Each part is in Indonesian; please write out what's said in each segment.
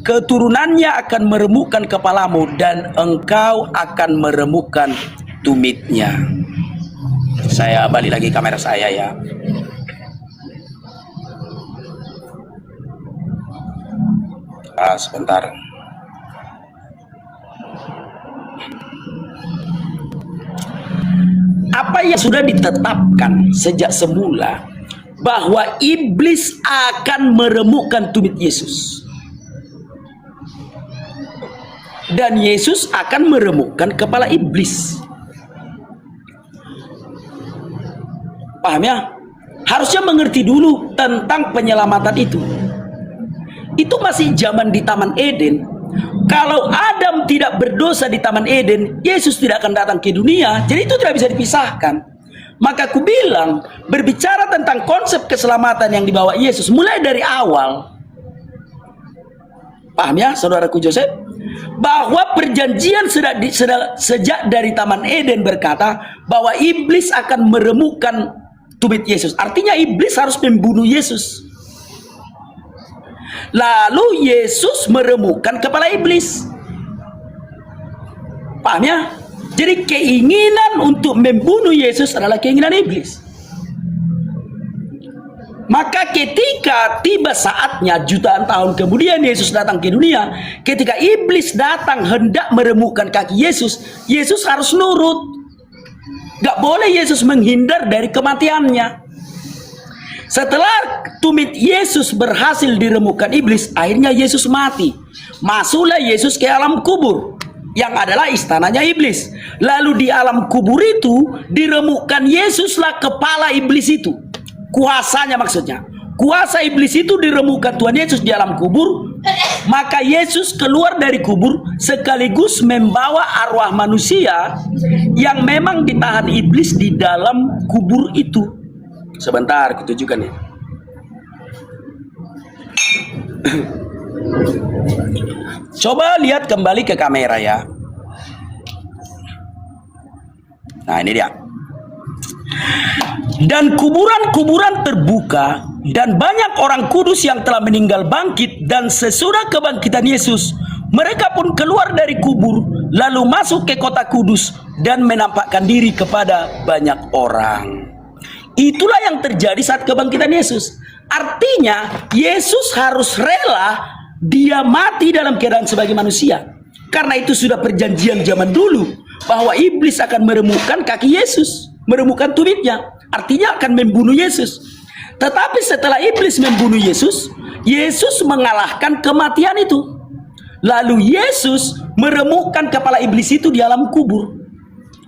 keturunannya akan meremukkan kepalamu dan engkau akan meremukkan tumitnya. Saya balik lagi kamera saya ya. Sebentar. Apa yang sudah ditetapkan sejak semula bahwa iblis akan meremukkan tumit Yesus dan Yesus akan meremukkan kepala iblis. Paham ya? Harusnya mengerti dulu tentang penyelamatan itu. Itu masih zaman di Taman Eden. Kalau Adam tidak berdosa di Taman Eden, Yesus tidak akan datang ke dunia. Jadi itu tidak bisa dipisahkan. Maka aku bilang, berbicara tentang konsep keselamatan yang dibawa Yesus mulai dari awal. Paham ya, saudaraku Joseph? Bahwa perjanjian sejak dari Taman Eden berkata bahwa iblis akan meremukkan tumit Yesus. Artinya iblis harus membunuh Yesus. Lalu Yesus meremukkan kepala iblis. Paham ya? Jadi keinginan untuk membunuh Yesus adalah keinginan iblis. Maka ketika tiba saatnya jutaan tahun kemudian Yesus datang ke dunia, ketika iblis datang hendak meremukkan kaki Yesus, Yesus harus nurut. Gak boleh Yesus menghindar dari kematiannya. Setelah tumit Yesus berhasil diremukkan iblis, akhirnya Yesus mati. Masuklah Yesus ke alam kubur, yang adalah istananya iblis. Lalu di alam kubur itu diremukkan Yesuslah kepala iblis itu. Kuasanya maksudnya. Kuasa iblis itu diremukkan Tuhan Yesus di alam kubur. Maka Yesus keluar dari kubur sekaligus membawa arwah manusia yang memang ditahan iblis di dalam kubur itu. Sebentar, aku tunjukkan ya. Coba lihat kembali ke kamera ya. Nah, ini dia. Dan kuburan-kuburan terbuka, dan banyak orang kudus yang telah meninggal bangkit, dan sesudah kebangkitan Yesus, mereka pun keluar dari kubur, lalu masuk ke kota kudus, dan menampakkan diri kepada banyak orang. Itulah yang terjadi saat kebangkitan Yesus. Artinya Yesus harus rela dia mati dalam keadaan sebagai manusia. Karena itu sudah perjanjian zaman dulu bahwa iblis akan meremukkan kaki Yesus, meremukkan tumitnya. Artinya akan membunuh Yesus. Tetapi setelah iblis membunuh Yesus, Yesus mengalahkan kematian itu. Lalu Yesus meremukkan kepala iblis itu di alam kubur.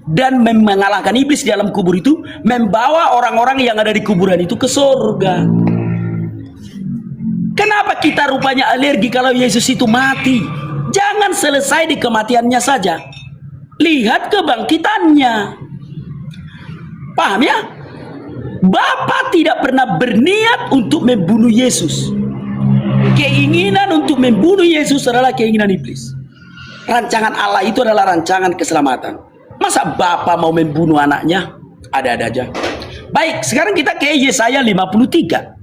Dan mengalahkan iblis di dalam kubur itu, membawa orang-orang yang ada di kuburan itu ke surga. Kenapa kita rupanya alergi kalau Yesus itu mati? Jangan selesai di kematiannya saja, lihat kebangkitannya. Paham ya? Bapa tidak pernah berniat untuk membunuh Yesus. Keinginan untuk membunuh Yesus adalah keinginan iblis. Rancangan Allah itu adalah rancangan keselamatan. Masa Bapa mau membunuh anaknya? Ada-ada aja. Baik, sekarang kita ke Yesaya 53.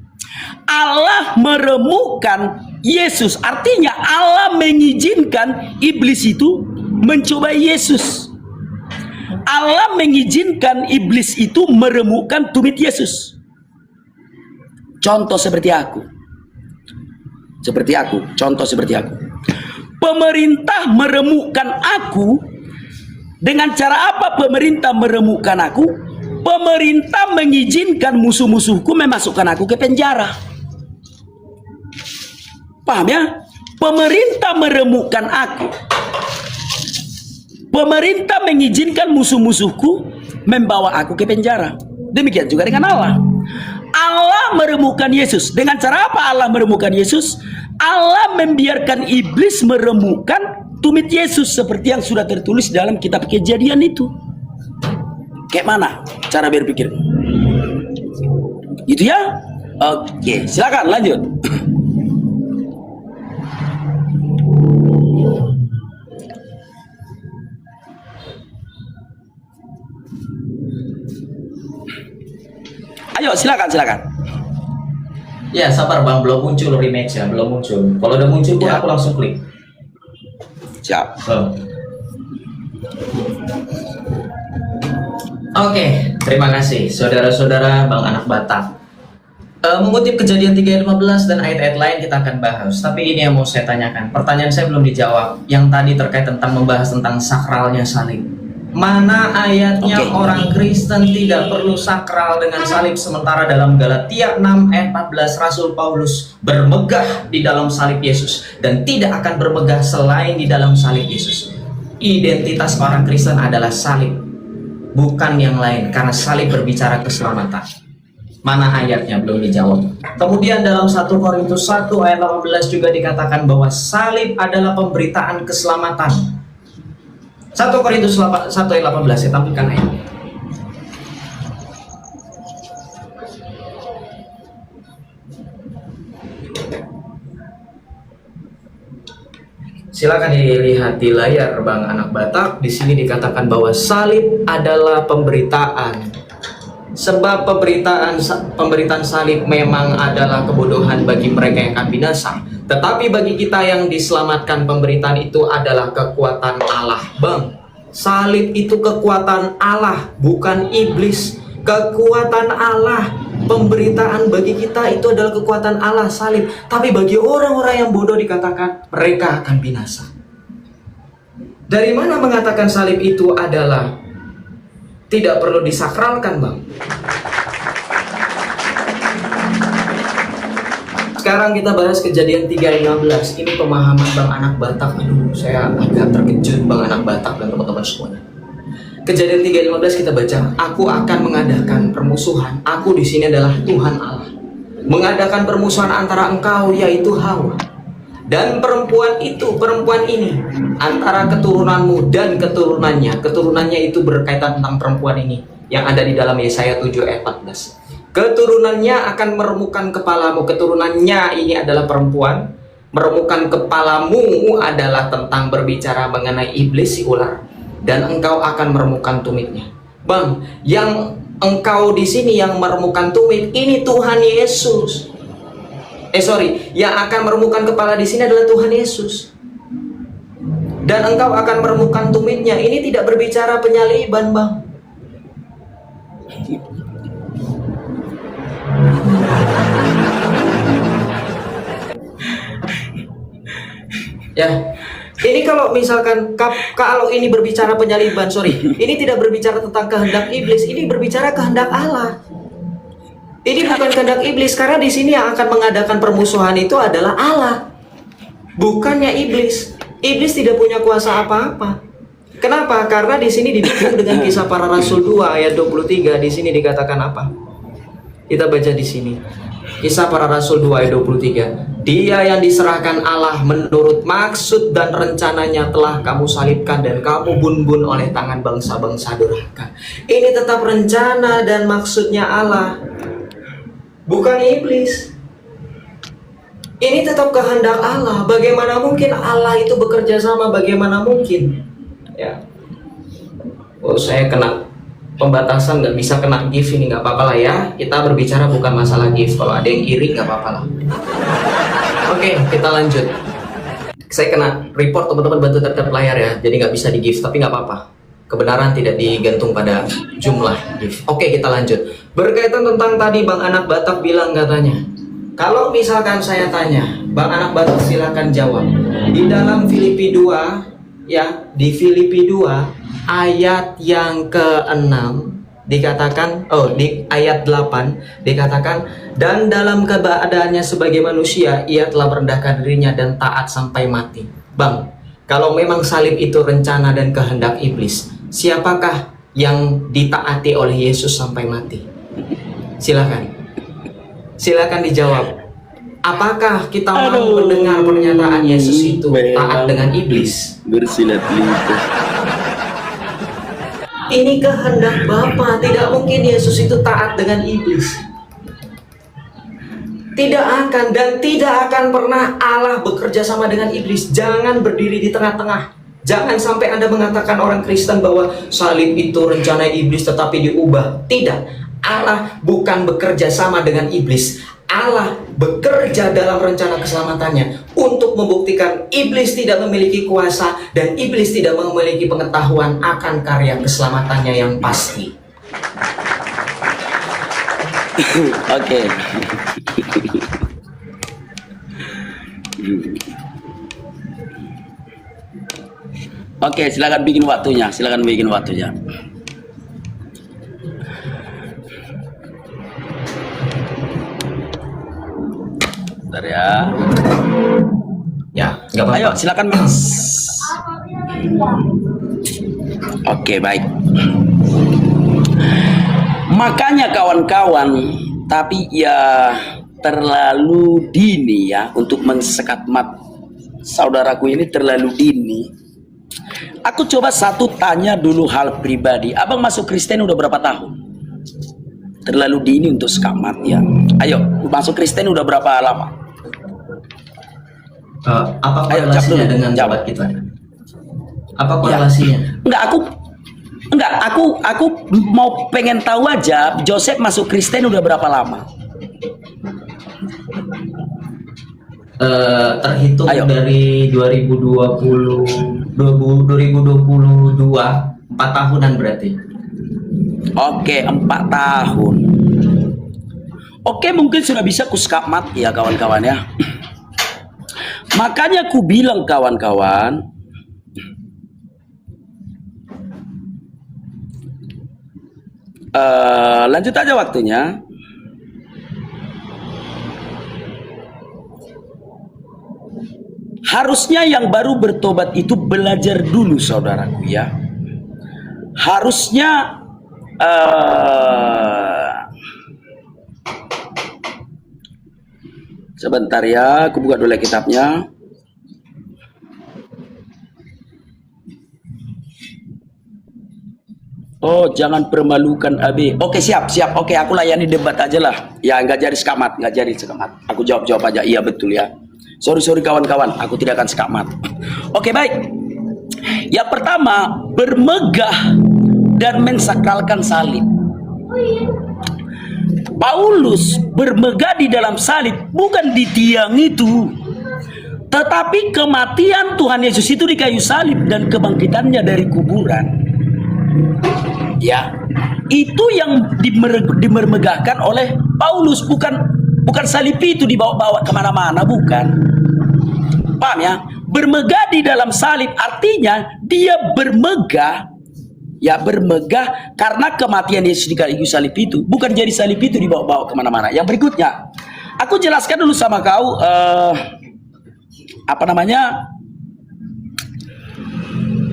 Allah meremukkan Yesus. Artinya Allah mengizinkan iblis itu mencobai Yesus. Allah mengizinkan iblis itu meremukkan tumit Yesus. Contoh seperti aku. Contoh seperti aku. Pemerintah meremukkan aku. Dengan cara apa pemerintah meremukkan aku? Pemerintah mengizinkan musuh-musuhku memasukkan aku ke penjara. Paham ya? Pemerintah meremukkan aku. Pemerintah mengizinkan musuh-musuhku membawa aku ke penjara. Demikian juga dengan Allah. Allah meremukkan Yesus. Dengan cara apa Allah meremukkan Yesus? Allah membiarkan iblis meremukkan tumit Yesus seperti yang sudah tertulis dalam kitab Kejadian itu. Kayak mana cara berpikir? Gitu ya? Oke, silakan lanjut. Ayo silakan. Ya sabar bang, belum muncul rematch ya, belum muncul. Kalau udah muncul pun Ya. aku langsung klik. Siap. Oke, terima kasih saudara-saudara Bang Anak Batak. Mengutip Kejadian 3:15 dan ayat-ayat lain kita akan bahas. Tapi ini yang mau saya tanyakan. Pertanyaan saya belum dijawab. Yang tadi terkait tentang membahas tentang sakralnya salib. Mana ayatnya Oke. orang Kristen tidak perlu sakral dengan salib, sementara dalam Galatia 6 ayat 14 Rasul Paulus bermegah di dalam salib Yesus dan tidak akan bermegah selain di dalam salib Yesus. Identitas orang Kristen adalah salib, bukan yang lain, karena salib berbicara keselamatan. Mana ayatnya belum dijawab. Kemudian dalam 1 Korintus 1 ayat 18 juga dikatakan bahwa salib adalah pemberitaan keselamatan. 1 Korintus 1 ayat 18, saya tampilkan ayat. Silakan dilihat di layar Bang Anak Batak. Di sini dikatakan bahwa salib adalah pemberitaan. Sebab pemberitaan salib memang adalah kebodohan bagi mereka yang akan binasa. Tetapi bagi kita yang diselamatkan, pemberitaan itu adalah kekuatan Allah. Bang, salib itu kekuatan Allah, bukan iblis. Kekuatan Allah. Pemberitaan bagi kita itu adalah kekuatan Allah, salib. Tapi bagi orang-orang yang bodoh dikatakan mereka akan binasa. Dari mana mengatakan salib itu adalah tidak perlu disakralkan, Bang? Sekarang kita bahas Kejadian 3:15. Ini pemahaman Bang Anak Batak. Aduh, saya agak terkejut Bang Anak Batak dan teman-teman semuanya. Kejadian 3:15 kita baca, aku akan mengadakan permusuhan. Aku di sini adalah Tuhan Allah. Mengadakan permusuhan antara engkau, yaitu Hawa, dan perempuan ini, antara keturunanmu dan keturunannya. Keturunannya itu berkaitan tentang perempuan ini yang ada di dalam Yesaya 7 ayat 14. Keturunannya akan meremukkan kepalamu. Keturunannya ini adalah perempuan. Meremukkan kepalamu adalah tentang berbicara mengenai iblis, si ular. Dan engkau akan meremukkan tumitnya. Bang, yang engkau di sini yang meremukkan tumit, ini Tuhan Yesus. Yang akan meremukkan kepala di sini adalah Tuhan Yesus. Dan engkau akan meremukkan tumitnya. Ini tidak berbicara penyaliban, Bang. Ya, ini kalau misalkan kalau ini berbicara penyaliban, ini tidak berbicara tentang kehendak iblis, ini berbicara kehendak Allah. Ini bukan kehendak iblis, karena di sini yang akan mengadakan permusuhan itu adalah Allah, bukannya iblis. Iblis tidak punya kuasa apa-apa. Kenapa? Karena di sini didukung dengan Kisah Para Rasul 2 ayat 23. Di sini dikatakan apa? Kita baca di sini. Kisah Para Rasul 2 ayat 23. Dia yang diserahkan Allah menurut maksud dan rencananya telah kamu salibkan dan kamu bun-bun oleh tangan bangsa-bangsa durhaka. Ini tetap rencana dan maksudnya Allah, bukan iblis. Ini tetap kehendak Allah. Bagaimana mungkin Allah itu bekerja sama? Bagaimana mungkin? Ya. Oh, saya kena pembatasan, nggak bisa kena gift ini, nggak apa-apa lah ya. Kita berbicara bukan masalah gift. Kalau ada yang iri nggak apa-apa lah. Oke, kita lanjut. Saya kena report, teman-teman bantu tap layar ya. Jadi nggak bisa di gift, tapi nggak apa-apa. Kebenaran tidak digantung pada jumlah gift. Oke, kita lanjut. Berkaitan tentang tadi Bang Anak Batak bilang katanya, kalau misalkan saya tanya, Bang Anak Batak silakan jawab. Di dalam Filipi 2 ya, di Filipi 2 ayat yang ke-6 dikatakan, di ayat 8 dikatakan, dan dalam keadaannya sebagai manusia ia telah merendahkan dirinya dan taat sampai mati. Bang, kalau memang salib itu rencana dan kehendak iblis, siapakah yang ditaati oleh Yesus sampai mati? Silakan dijawab. Apakah kita mau mendengar pernyataan Yesus itu taat dengan iblis? Bersilat lidah. Ini kehendak Bapa. Tidak mungkin Yesus itu taat dengan iblis. Tidak akan, dan tidak akan pernah Allah bekerja sama dengan iblis. Jangan berdiri di tengah-tengah. Jangan sampai Anda mengatakan orang Kristen bahwa salib itu rencana iblis tetapi diubah. Tidak. Allah bukan bekerja sama dengan iblis. Allah bekerja dalam rencana keselamatannya untuk membuktikan iblis tidak memiliki kuasa dan iblis tidak memiliki pengetahuan akan karya keselamatannya yang pasti. Oke. Oke, silakan bikin waktunya. Silakan bikin waktunya. Bentar ya. Ya, nggak apa-apa. Ayo, silakan Mas. Oke, baik. Makanya kawan-kawan, tapi ya terlalu dini ya untuk mensekat mat saudaraku ini, terlalu dini. Aku coba satu tanya dulu hal pribadi. Abang masuk Kristen udah berapa tahun? Terlalu dini untuk sekamat ya. Ayo, masuk Kristen udah berapa lama? Apa Ayo, korelasinya dengan jawab. jabat kita? Apa korelasinya? Enggak, aku mau pengen tahu aja Joseph masuk Kristen udah berapa lama? Terhitung Ayo. dari 2022, 4 tahunan berarti. Oke, 4 tahun. Oke, mungkin sudah bisa kuskamat ya kawan-kawan ya. Makanya ku bilang kawan-kawan, lanjut aja waktunya. Harusnya yang baru bertobat itu belajar dulu saudaraku ya. Harusnya sebentar ya, aku buka dulu kitabnya. Oh, jangan permalukan AB. Oke, siap. Oke, aku layani debat aja lah. Ya, nggak jadi sekamat. Aku jawab aja. Iya, betul ya. Sorry kawan-kawan, aku tidak akan sekamat. Oke, baik. Yang pertama, bermegah dan mensakralkan salib. Paulus bermegah di dalam salib, bukan di tiang itu, tetapi kematian Tuhan Yesus itu di kayu salib dan kebangkitannya dari kuburan. Ya, itu yang dimermegahkan oleh Paulus, bukan salib itu dibawa-bawa kemana-mana, bukan. Paham ya? Bermegah di dalam salib artinya dia bermegah. Ya, bermegah karena kematian Yesus di kayu salib itu, bukan jadi salib itu dibawa-bawa kemana-mana. Yang berikutnya, aku jelaskan dulu sama kau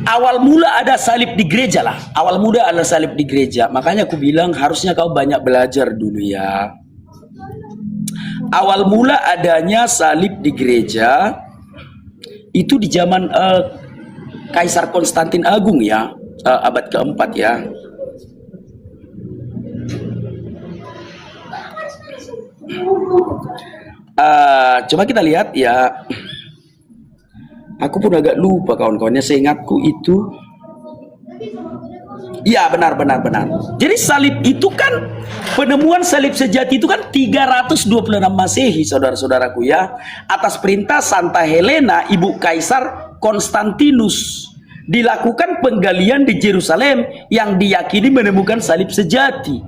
awal mula ada salib di gereja lah. Awal mula ada salib di gereja. Makanya aku bilang harusnya kau banyak belajar dulu ya. Awal mula adanya salib di gereja itu di zaman Kaisar Konstantin Agung ya. Abad keempat ya. Coba kita lihat ya. Aku pun agak lupa kawan-kawannya, seingatku itu. Ya, benar. Jadi salib itu kan, penemuan salib sejati itu kan 326 Masehi, saudara-saudaraku ya. Atas perintah Santa Helena, ibu Kaisar Konstantinus. Dilakukan penggalian di Yerusalem yang diyakini menemukan salib sejati,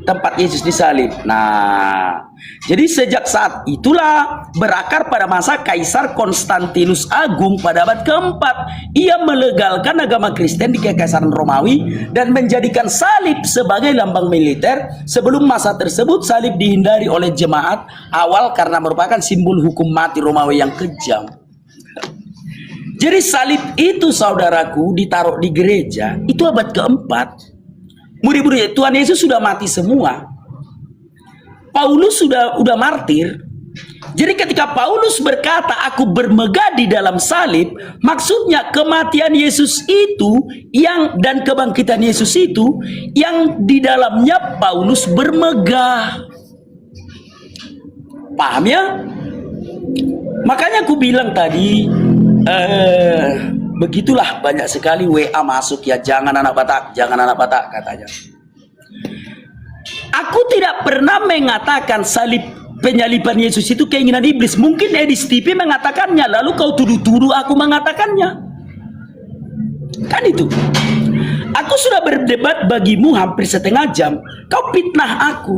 tempat Yesus disalib. Nah, jadi sejak saat itulah berakar pada masa Kaisar Konstantinus Agung pada abad keempat. Ia melegalkan agama Kristen di Kekaisaran Romawi dan menjadikan salib sebagai lambang militer. Sebelum masa tersebut, salib dihindari oleh jemaat awal karena merupakan simbol hukum mati Romawi yang kejam. Jadi salib itu saudaraku ditaruh di gereja itu abad keempat. Murid-murid Tuhan Yesus sudah mati semua. Paulus sudah martir. Jadi ketika Paulus berkata aku bermegah di dalam salib, maksudnya kematian Yesus itu dan kebangkitan Yesus itu yang di dalamnya Paulus bermegah. Paham ya? Makanya aku bilang tadi, begitulah banyak sekali WA masuk ya, jangan anak Batak katanya. Aku tidak pernah mengatakan salib penyaliban Yesus itu keinginan iblis. Mungkin Edis TV mengatakannya, lalu kau tuduh-tuduh aku mengatakannya. Kan itu. Aku sudah berdebat bagimu hampir setengah jam. Kau fitnah aku.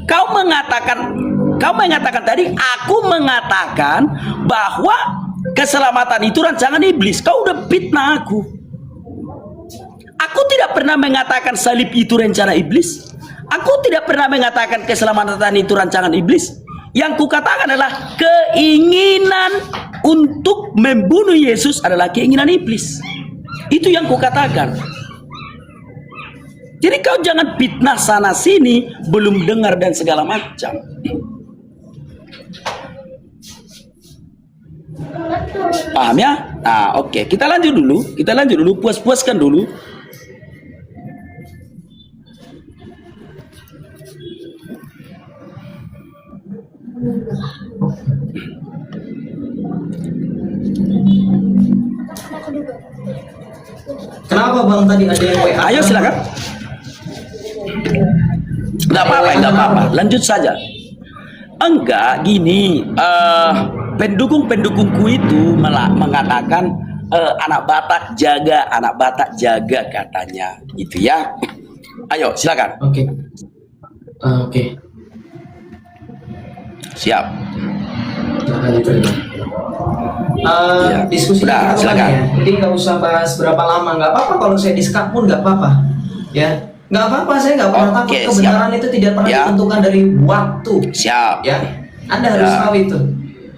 Kau mengatakan tadi, aku mengatakan bahwa keselamatan itu rancangan iblis. Kau udah fitnah aku. Aku tidak pernah mengatakan salib itu rencana iblis. Aku tidak pernah mengatakan keselamatan itu rancangan iblis. Yang kukatakan adalah keinginan untuk membunuh Yesus adalah keinginan iblis. Itu yang kukatakan. Jadi kau jangan fitnah sana sini, belum dengar dan segala macam. Paham ya? Nah, oke. Kita lanjut dulu. Puas-puaskan dulu. Kenapa Bang tadi ada yang WA? Ayo silakan. Enggak apa-apa. Lanjut saja. Enggak, gini. Pendukung-pendukungku itu malah mengatakan anak Batak jaga katanya. Gitu ya. Ayo silakan. Oke. Siap. Diskusi udah, kita silakan. ya. Jadi nggak usah bahas berapa lama, nggak apa-apa kalau saya diskat pun nggak apa-apa, ya nggak apa-apa, saya nggak pernah takut. Kebenaran itu tidak pernah ditentukan dari waktu. Siap. Ya, Anda harus tahu itu.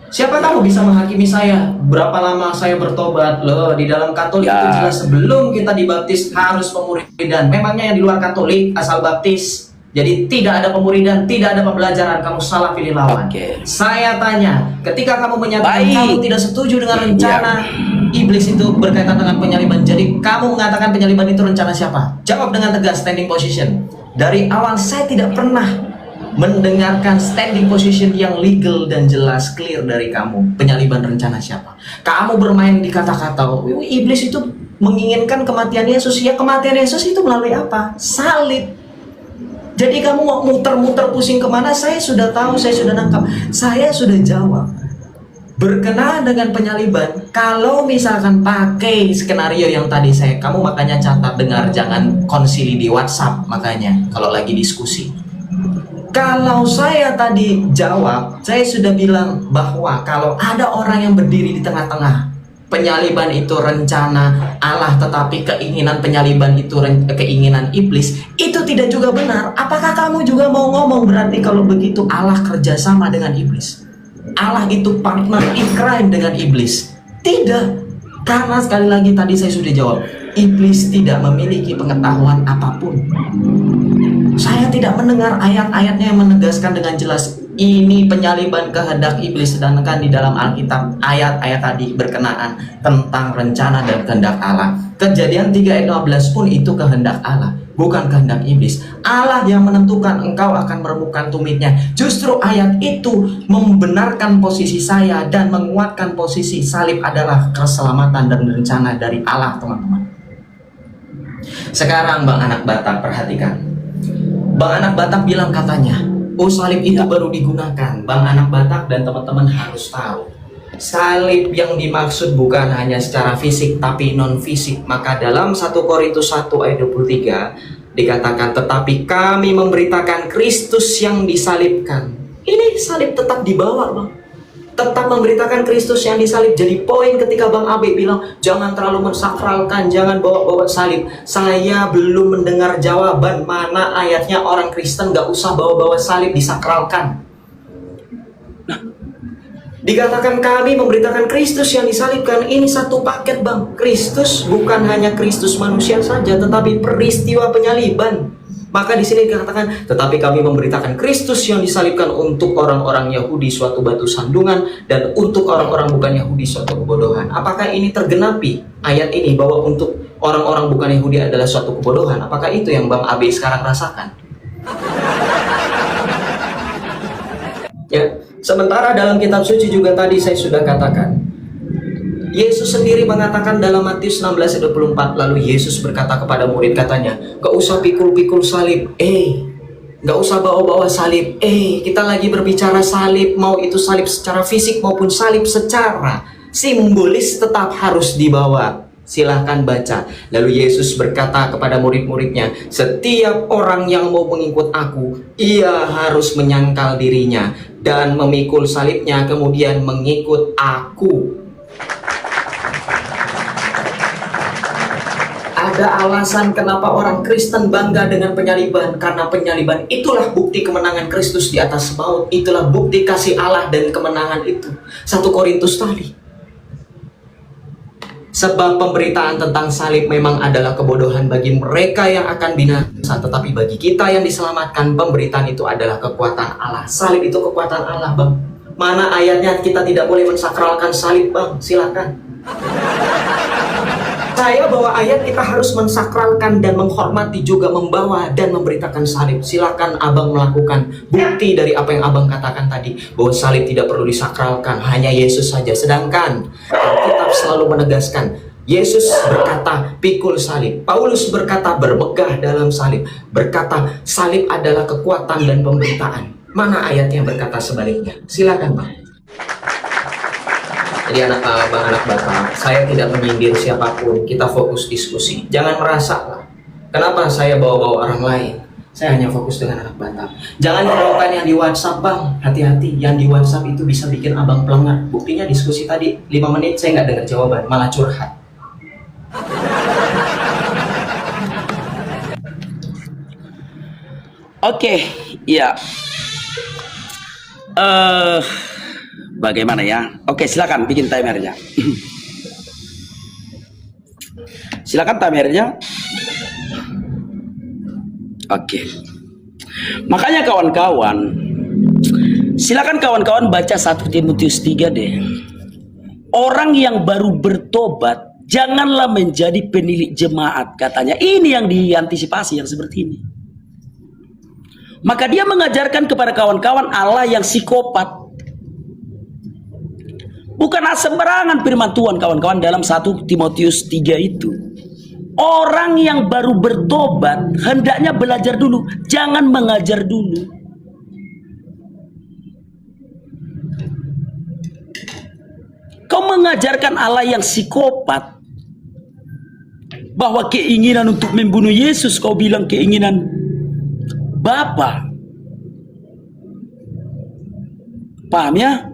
Siapa kamu bisa menghakimi saya? Berapa lama saya bertobat? Loh, di dalam Katolik itu jelas sebelum kita dibaptis harus pemuridan. Memangnya yang di luar Katolik asal baptis? Jadi tidak ada pemuridan, tidak ada pembelajaran, kamu salah pilih lawan. Saya tanya, ketika kamu menyatakan kamu tidak setuju dengan rencana iblis itu berkaitan dengan penyaliban, jadi kamu mengatakan penyaliban itu rencana siapa? Jawab dengan tegas, standing position. Dari awal saya tidak pernah mendengarkan standing position yang legal dan jelas, clear dari kamu. Penyaliban rencana siapa? Kamu bermain di kata-kata, iblis itu menginginkan kematian Yesus. Ya, kematian Yesus itu melalui apa? Salib. Jadi kamu mau muter-muter pusing kemana? Saya sudah tahu, saya sudah nangkap, saya sudah jawab. Berkenaan dengan penyaliban, kalau misalkan pakai skenario yang tadi kamu makanya catat, dengar, jangan konsili di WhatsApp makanya kalau lagi diskusi. Kalau saya tadi jawab, saya sudah bilang bahwa kalau ada orang yang berdiri di tengah-tengah, penyaliban itu rencana Allah, tetapi keinginan penyaliban itu keinginan iblis, itu tidak juga benar. Apakah kamu juga mau ngomong berarti kalau begitu Allah kerjasama dengan iblis? Allah itu partner in crime dengan iblis? Tidak. Karena sekali lagi tadi saya sudah jawab, iblis tidak memiliki pengetahuan apapun. Saya tidak mendengar ayat-ayatnya yang menegaskan dengan jelas ini penyaliban kehendak iblis, sedangkan di dalam Alkitab ayat-ayat tadi berkenaan tentang rencana dan kehendak Allah. Kejadian 3 ayat 15 pun itu kehendak Allah, bukan kehendak iblis. Allah yang menentukan engkau akan meremukkan tumitnya. Justru ayat itu membenarkan posisi saya dan menguatkan posisi salib adalah keselamatan dan rencana dari Allah, teman-teman. Sekarang Bang Anak Batak perhatikan. Bang Anak Batak bilang katanya, oh salib itu baru digunakan. Bang Anak Batak dan teman-teman harus tahu, salib yang dimaksud bukan hanya secara fisik tapi non fisik. Maka dalam 1 Korintus 1 ayat 23 dikatakan, tetapi kami memberitakan Kristus yang disalibkan. Ini salib tetap dibawa, Bang. Tetap memberitakan Kristus yang disalib. Jadi poin ketika Bang Abe bilang jangan terlalu mensakralkan, jangan bawa-bawa salib, saya belum mendengar jawaban mana ayatnya orang Kristen gak usah bawa-bawa salib disakralkan. Nah, dikatakan kami memberitakan Kristus yang disalibkan. Ini satu paket, Bang. Kristus bukan hanya Kristus manusia saja, tetapi peristiwa penyaliban. Maka di sini dikatakan, tetapi kami memberitakan Kristus yang disalibkan untuk orang-orang Yahudi suatu batu sandungan dan untuk orang-orang bukan Yahudi suatu kebodohan. Apakah ini tergenapi ayat ini bahwa untuk orang-orang bukan Yahudi adalah suatu kebodohan? Apakah itu yang Bang Abe sekarang rasakan? Ya, sementara dalam kitab suci juga tadi saya sudah katakan, Yesus sendiri mengatakan dalam Matius 16:24, lalu Yesus berkata kepada murid katanya, gak usah pikul-pikul salib. Nggak usah bawa-bawa salib. Kita lagi berbicara salib, mau itu salib secara fisik maupun salib secara simbolis tetap harus dibawa. Silahkan baca. Lalu Yesus berkata kepada murid-muridnya, setiap orang yang mau mengikut aku, ia harus menyangkal dirinya dan memikul salibnya, kemudian mengikut aku. Ada alasan kenapa orang Kristen bangga dengan penyaliban, karena penyaliban itulah bukti kemenangan Kristus di atas maut, itulah bukti kasih Allah dan kemenangan itu. 1 Korintus tadi. Sebab pemberitaan tentang salib memang adalah kebodohan bagi mereka yang akan binasa, tetapi bagi kita yang diselamatkan, pemberitaan itu adalah kekuatan Allah. Salib itu kekuatan Allah, Bang. Mana ayatnya kita tidak boleh mensakralkan salib, Bang? Silakan. Saya bawa ayat kita harus mensakralkan dan menghormati, juga membawa dan memberitakan salib. Silakan Abang melakukan bukti dari apa yang Abang katakan tadi, bahwa salib tidak perlu disakralkan, hanya Yesus saja. Sedangkan Alkitab selalu menegaskan, Yesus berkata pikul salib, Paulus berkata bermegah dalam salib, berkata salib adalah kekuatan dan pemberitaan. Mana ayat yang berkata sebaliknya? Silakan, Bang. Jadi anak bapak, saya tidak menyindir siapapun, kita fokus diskusi. Jangan merasa lah, kenapa saya bawa-bawa orang lain. Saya hanya fokus dengan anak bapak. Jangan hiraukan yang di WhatsApp, Bang. Hati-hati, yang di WhatsApp itu bisa bikin Abang pelengah. Buktinya diskusi tadi 5 menit saya nggak dengar jawaban, malah curhat. Oke, ya. Bagaimana ya? Oke, silakan bikin timernya. Silakan timernya. Oke. Makanya kawan-kawan, silakan kawan-kawan baca 1 Timotius 3 deh. Orang yang baru bertobat janganlah menjadi penilik jemaat, katanya. Ini yang diantisipasi yang seperti ini. Maka dia mengajarkan kepada kawan-kawan Allah yang psikopat. Bukan sembarangan firman Tuhan, kawan-kawan, dalam 1 Timotius 3 itu. Orang yang baru bertobat hendaknya belajar dulu, jangan mengajar dulu. Kau mengajarkan Allah yang psikopat, bahwa keinginan untuk membunuh Yesus, kau bilang keinginan Bapa. Paham ya?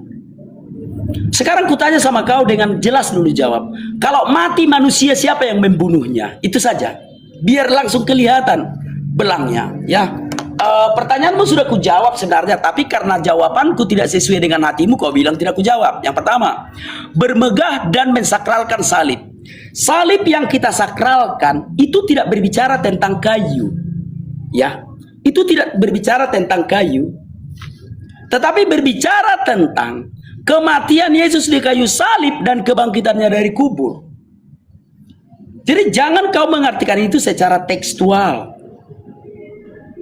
Sekarang kutanya sama kau dengan jelas dulu jawab. Kalau mati manusia, siapa yang membunuhnya? Itu saja. Biar langsung kelihatan belangnya. Ya. Pertanyaanmu sudah kujawab sebenarnya, tapi karena jawabanku tidak sesuai dengan hatimu, kau bilang tidak kujawab. Yang pertama, bermegah dan mensakralkan salib. Salib yang kita sakralkan itu tidak berbicara tentang kayu. Ya. Itu tidak berbicara tentang kayu, tetapi berbicara tentang kematian Yesus di kayu salib dan kebangkitannya dari kubur. Jadi jangan kau mengartikan itu secara tekstual.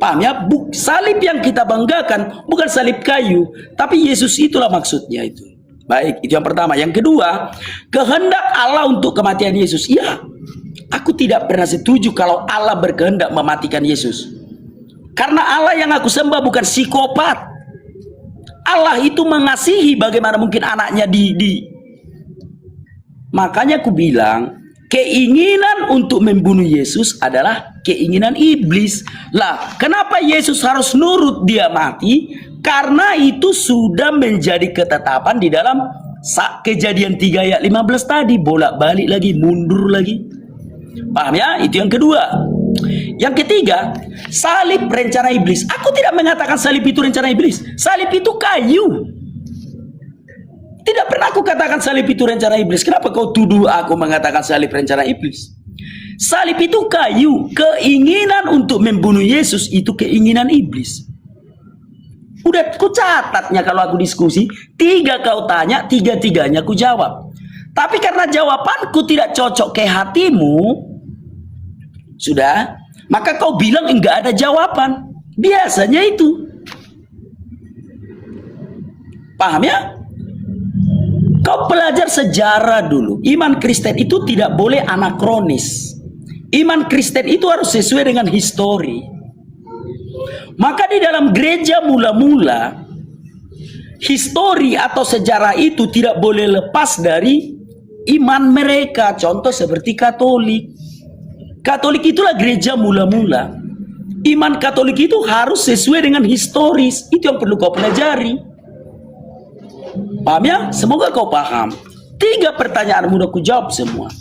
Paham ya? Salib yang kita banggakan bukan salib kayu, tapi Yesus itulah maksudnya itu. Baik, itu yang pertama. Yang kedua, kehendak Allah untuk kematian Yesus. Ya, aku tidak pernah setuju kalau Allah berkehendak mematikan Yesus. Karena Allah yang aku sembah bukan psikopat. Allah itu mengasihi, bagaimana mungkin anaknya Makanya aku bilang, keinginan untuk membunuh Yesus adalah keinginan iblis. Lah, kenapa Yesus harus nurut dia mati? Karena itu sudah menjadi ketetapan di dalam Kejadian 3 ayat 15 tadi. Bolak-balik lagi, mundur lagi. Paham ya? Itu yang kedua. Yang ketiga, salib rencana iblis. Aku tidak mengatakan salib itu rencana iblis. Salib itu kayu. Tidak pernah aku katakan salib itu rencana iblis. Kenapa kau tuduh aku mengatakan salib rencana iblis? Salib itu kayu. Keinginan untuk membunuh Yesus itu keinginan iblis. Udah ku catatnya kalau aku diskusi. 3 kau tanya, 3-3-nya ku jawab. Tapi karena jawabanku tidak cocok ke hatimu, sudah, maka kau bilang enggak ada jawaban. Biasanya itu. Paham ya? Kau belajar sejarah dulu. Iman Kristen itu tidak boleh anakronis. Iman Kristen itu harus sesuai dengan histori. Maka di dalam gereja mula-mula, histori atau sejarah itu tidak boleh lepas dari iman mereka. Contoh seperti Katolik. Katolik itulah gereja mula-mula. Iman Katolik itu harus sesuai dengan historis. Itu yang perlu kau pelajari. Paham ya? Semoga kau paham. 3 pertanyaan mudah ku jawab semua.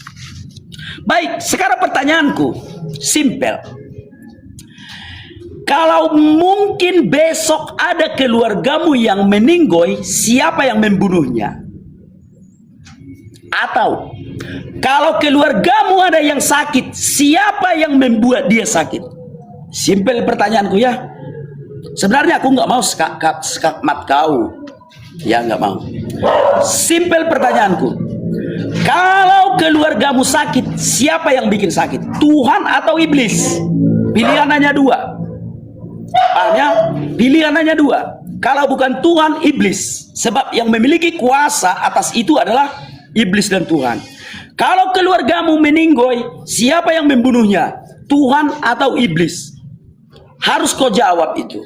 Baik, sekarang pertanyaanku simpel. Kalau mungkin besok ada keluargamu yang meninggoy, siapa yang membunuhnya? Atau kalau keluargamu ada yang sakit, siapa yang membuat dia sakit? Simpel pertanyaanku ya. Sebenarnya aku nggak mau skakmat kau. Ya nggak mau. Simpel pertanyaanku. Kalau keluargamu sakit, siapa yang bikin sakit? Tuhan atau iblis? Pilihan hanya 2. Hanya pilihan hanya 2. Kalau bukan Tuhan, iblis. Sebab yang memiliki kuasa atas itu adalah iblis dan Tuhan. Kalau keluargamu meninggoy, siapa yang membunuhnya? Tuhan atau iblis? Harus kau jawab itu.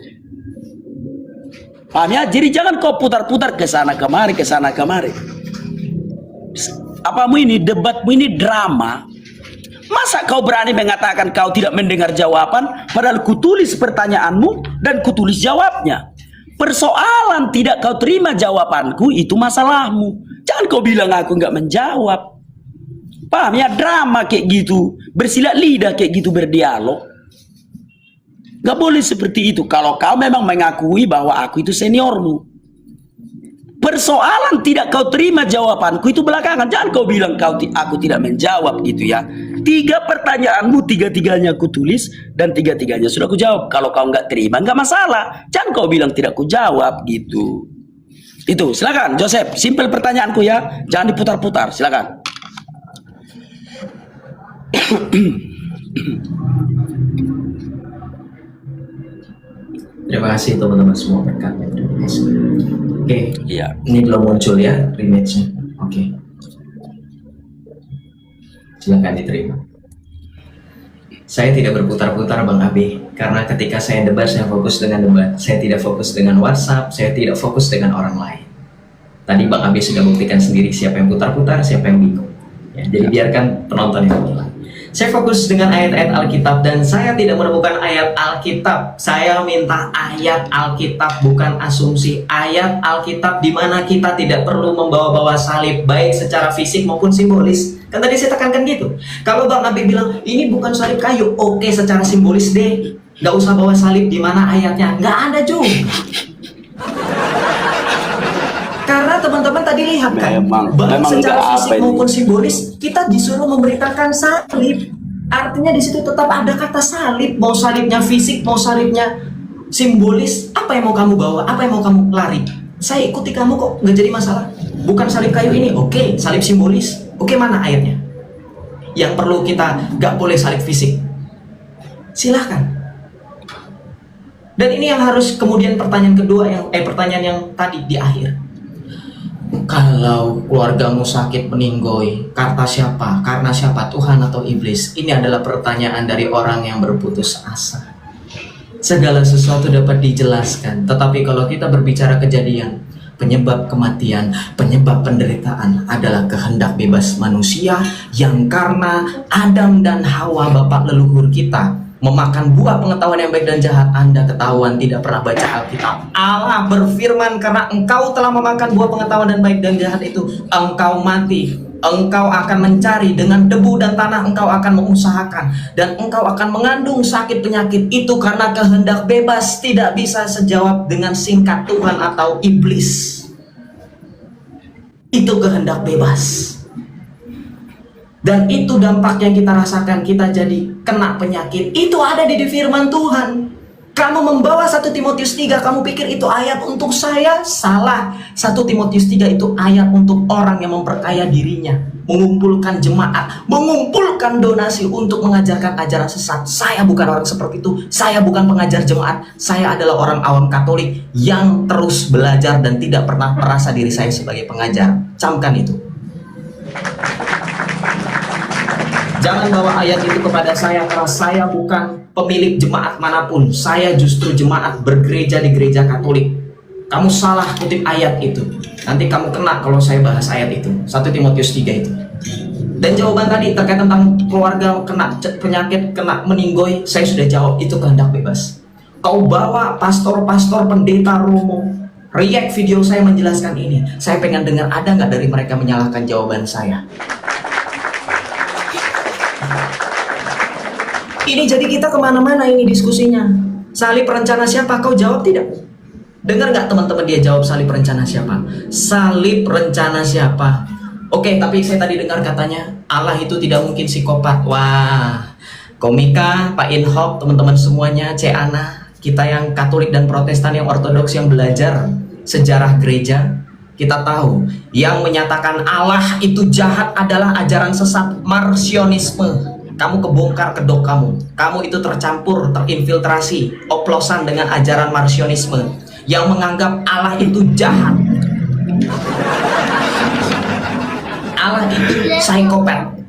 Paham ya? Jadi jangan kau putar-putar ke sana kemari, ke sana kemari. Apamu ini, debatmu ini drama. Masa kau berani mengatakan kau tidak mendengar jawaban, padahal kutulis pertanyaanmu dan kutulis jawabnya. Persoalan tidak kau terima jawabanku, itu masalahmu. Jangan kau bilang aku nggak menjawab. Paham ya? Drama kayak gitu, bersilat lidah kayak gitu, berdialog. Gak boleh seperti itu. Kalau kau memang mengakui bahwa aku itu seniormu. Persoalan tidak kau terima jawabanku itu belakangan. Jangan kau bilang aku tidak menjawab gitu ya. 3 pertanyaanmu, 3-tiganya aku tulis dan 3-tiganya sudah aku jawab. Kalau kau nggak terima nggak masalah. Jangan kau bilang tidak aku jawab gitu. Itu silakan Joseph. Simpel pertanyaanku ya. Jangan diputar-putar. Silakan. Terima kasih teman-teman semua berkatnya. Oke, Iya. ini belum muncul ya rematch-nya. Oke, silakan diterima. Saya tidak berputar-putar Bang Abi, karena ketika saya debat, saya fokus dengan debat. Saya tidak fokus dengan WhatsApp, saya tidak fokus dengan orang lain. Tadi Bang Abi sudah buktikan sendiri siapa yang putar-putar, siapa yang bingung. Ya, jadi biarkan penonton yang menilai. Saya fokus dengan ayat-ayat Alkitab dan saya tidak menemukan ayat Alkitab. Saya minta ayat Alkitab, bukan asumsi. Ayat Alkitab di mana kita tidak perlu membawa-bawa salib, baik secara fisik maupun simbolis. Kan tadi saya tekankan gitu. Kalau Bang Abi bilang, ini bukan salib kayu, oke secara simbolis deh. Nggak usah bawa salib, di mana ayatnya? Nggak ada juga. Karena teman-teman tadi lihat kan, baik secara fisik maupun simbolis, kita disuruh memberitakan salib. Artinya di situ tetap ada kata salib. Mau salibnya fisik, mau salibnya simbolis, apa yang mau kamu bawa, apa yang mau kamu lari? Saya ikuti kamu kok, nggak jadi masalah. Bukan salib kayu ini, oke, salib simbolis, oke, mana ayatnya? Yang perlu kita nggak boleh salib fisik. Silahkan. Dan ini yang harus kemudian pertanyaan kedua pertanyaan yang tadi di akhir. Kalau keluargamu sakit meninggoy, kata siapa? Karena siapa? Tuhan atau iblis? Ini adalah pertanyaan dari orang yang berputus asa. Segala sesuatu dapat dijelaskan, tetapi kalau kita berbicara kejadian, penyebab kematian, penyebab penderitaan adalah kehendak bebas manusia yang karena Adam dan Hawa, bapak leluhur kita, memakan buah pengetahuan yang baik dan jahat. Anda ketahuan tidak pernah baca Alkitab. Allah berfirman, karena engkau telah memakan buah pengetahuan dan baik dan jahat itu, engkau mati. Engkau akan mencari dengan debu dan tanah, engkau akan mengusahakan, dan engkau akan mengandung sakit penyakit. Itu karena kehendak bebas, tidak bisa sejawab dengan singkat Tuhan atau iblis. Itu kehendak bebas. Dan itu dampak yang kita rasakan, kita jadi kena penyakit. Itu ada di firman Tuhan. Kamu membawa 1 Timotius 3, kamu pikir itu ayat untuk saya? Salah. 1 Timotius 3 itu ayat untuk orang yang memperkaya dirinya, mengumpulkan jemaat, mengumpulkan donasi untuk mengajarkan ajaran sesat. Saya bukan orang seperti itu. Saya bukan pengajar jemaat. Saya adalah orang awam Katolik yang terus belajar dan tidak pernah merasa diri saya sebagai pengajar. Camkan itu. Jangan bawa ayat itu kepada saya karena saya bukan pemilik jemaat manapun. Saya justru jemaat bergereja di gereja Katolik. Kamu salah kutip ayat itu. Nanti kamu kena kalau saya bahas ayat itu. 1 Timotius 3 itu. Dan jawaban tadi terkait tentang keluarga kena penyakit, kena meninggoy, saya sudah jawab, itu kehendak bebas. Kau bawa pastor-pastor, pendeta, romo, react video saya menjelaskan ini. Saya pengen dengar ada nggak dari mereka menyalahkan jawaban saya. Ini jadi kita kemana-mana ini diskusinya. Salib rencana siapa? Kau jawab tidak? Dengar nggak teman-teman dia jawab salib rencana siapa? Salib rencana siapa? Oke, tapi saya tadi dengar katanya Allah itu tidak mungkin psikopat. Wah, Komika, Pak Inhok, teman-teman semuanya, C. Ana, kita yang Katolik dan Protestan yang Ortodoks yang belajar sejarah gereja, kita tahu yang menyatakan Allah itu jahat adalah ajaran sesat Marcionisme. Kamu kebongkar kedok kamu. Kamu itu tercampur, terinfiltrasi, oplosan dengan ajaran Marcionisme yang menganggap Allah itu jahat. Allah itu psikopat.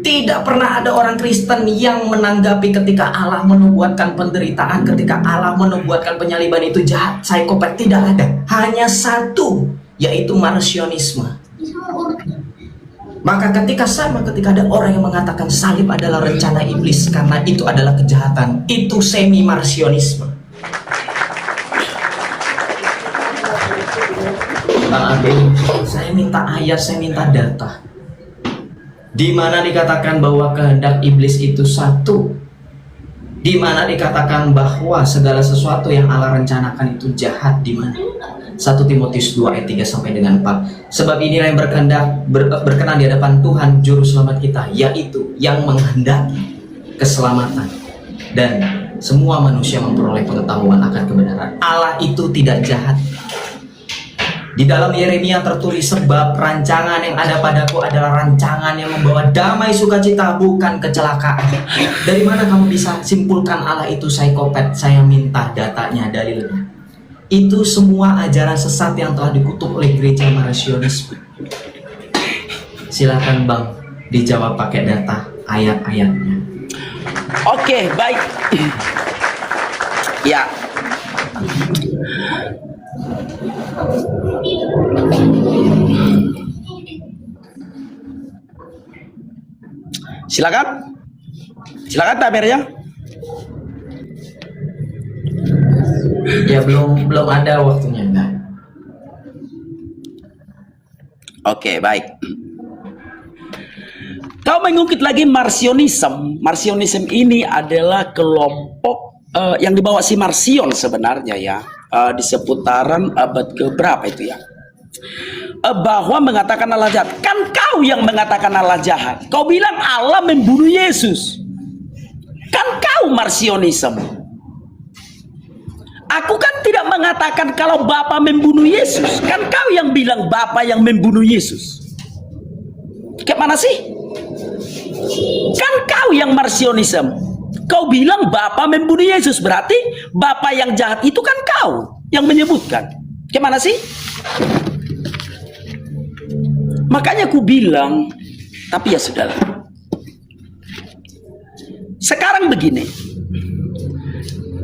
Tidak pernah ada orang Kristen yang menanggapi ketika Allah menubuatkan penderitaan, ketika Allah menubuatkan penyaliban itu jahat, psikopat. Tidak ada. Hanya satu, yaitu Marcionisme. Maka ketika ada orang yang mengatakan salib adalah rencana iblis karena itu adalah kejahatan, itu semi Marcionisme. Saya minta ayat, saya minta data. Di mana dikatakan bahwa kehendak iblis itu satu? Di mana dikatakan bahwa segala sesuatu yang Allah rencanakan itu jahat? Di mana? 1 Timotius 2 ayat 3 sampai dengan 4. Sebab inilah yang berkenan di hadapan Tuhan juru selamat kita, yaitu yang menghendaki keselamatan dan semua manusia memperoleh pengetahuan akan kebenaran. Allah itu tidak jahat. Di dalam Yeremia tertulis, sebab rancangan yang ada padaku adalah rancangan yang membawa damai sukacita, bukan kecelakaan. Dari mana kamu bisa simpulkan Allah itu psikopat? Saya minta datanya, dalilnya. Itu semua ajaran sesat yang telah dikutuk oleh gereja Marcionisme. Silakan Bang, dijawab pakai data ayat-ayatnya. Oke, baik. Ya. Silakan. Silakan Tamer ya. Ya belum ada waktunya, enggak. Oke, baik. Kau mengungkit lagi Marcionisme. Marcionisme ini adalah kelompok yang dibawa si Marcion sebenarnya ya, di seputaran abad keberapa itu ya, bahwa mengatakan Allah jahat. Kan kau yang mengatakan Allah jahat. Kau bilang Allah membunuh Yesus. Kan kau Marcionisme. Aku kan tidak mengatakan kalau Bapa membunuh Yesus. Kan kau yang bilang Bapa yang membunuh Yesus. Kayak mana sih? Kan kau yang Marcionisme. Kau bilang Bapa membunuh Yesus, berarti Bapa yang jahat itu kan kau yang menyebutkan. Kayak mana sih? Makanya aku bilang, tapi ya sudahlah. Sekarang begini,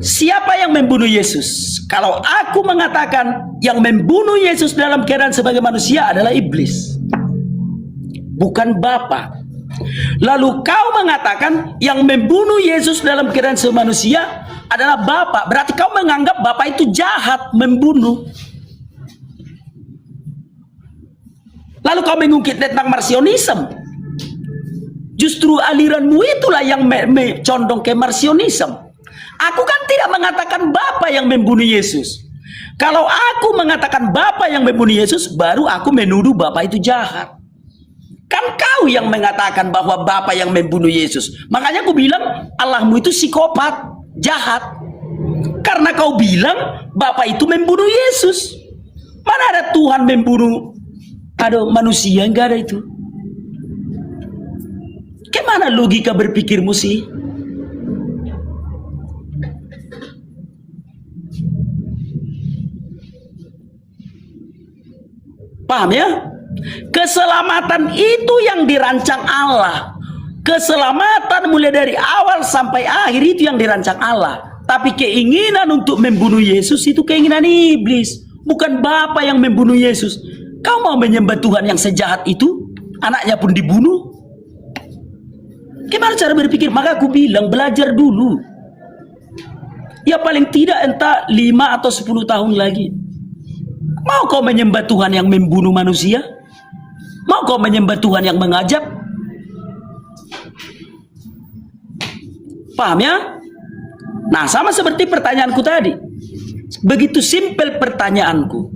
siapa yang membunuh Yesus? Kalau aku mengatakan yang membunuh Yesus dalam keadaan sebagai manusia adalah iblis, bukan Bapa. Lalu kau mengatakan yang membunuh Yesus dalam keadaan sebagai manusia adalah Bapa. Berarti kau menganggap Bapa itu jahat, membunuh. Lalu kau mengungkit tentang Marcionisme. Justru aliranmu itulah yang condong ke Marcionisme. Aku kan tidak mengatakan Bapa yang membunuh Yesus. Kalau aku mengatakan Bapa yang membunuh Yesus, baru aku menuduh Bapa itu jahat. Kan kau yang mengatakan bahwa Bapa yang membunuh Yesus. Makanya aku bilang Allahmu itu psikopat, jahat. Karena kau bilang Bapa itu membunuh Yesus. Mana ada Tuhan membunuh manusia? Enggak ada itu. Gimana logika berpikirmu sih? Paham ya? Keselamatan itu yang dirancang Allah, Keselamatan mulai dari awal sampai akhir itu yang dirancang Allah. Tapi keinginan untuk membunuh Yesus itu keinginan iblis. Bukan Bapa yang membunuh Yesus. Kau mau menyembah Tuhan yang sejahat itu? Anaknya pun dibunuh. Gimana cara berpikir? Maka aku bilang belajar dulu. Ya paling tidak entah 5 atau 10 tahun lagi. Mau kau menyembah Tuhan yang membunuh manusia? Mau kau menyembah Tuhan yang mengajak? Paham ya? Nah, sama seperti pertanyaanku tadi. Begitu simpel pertanyaanku.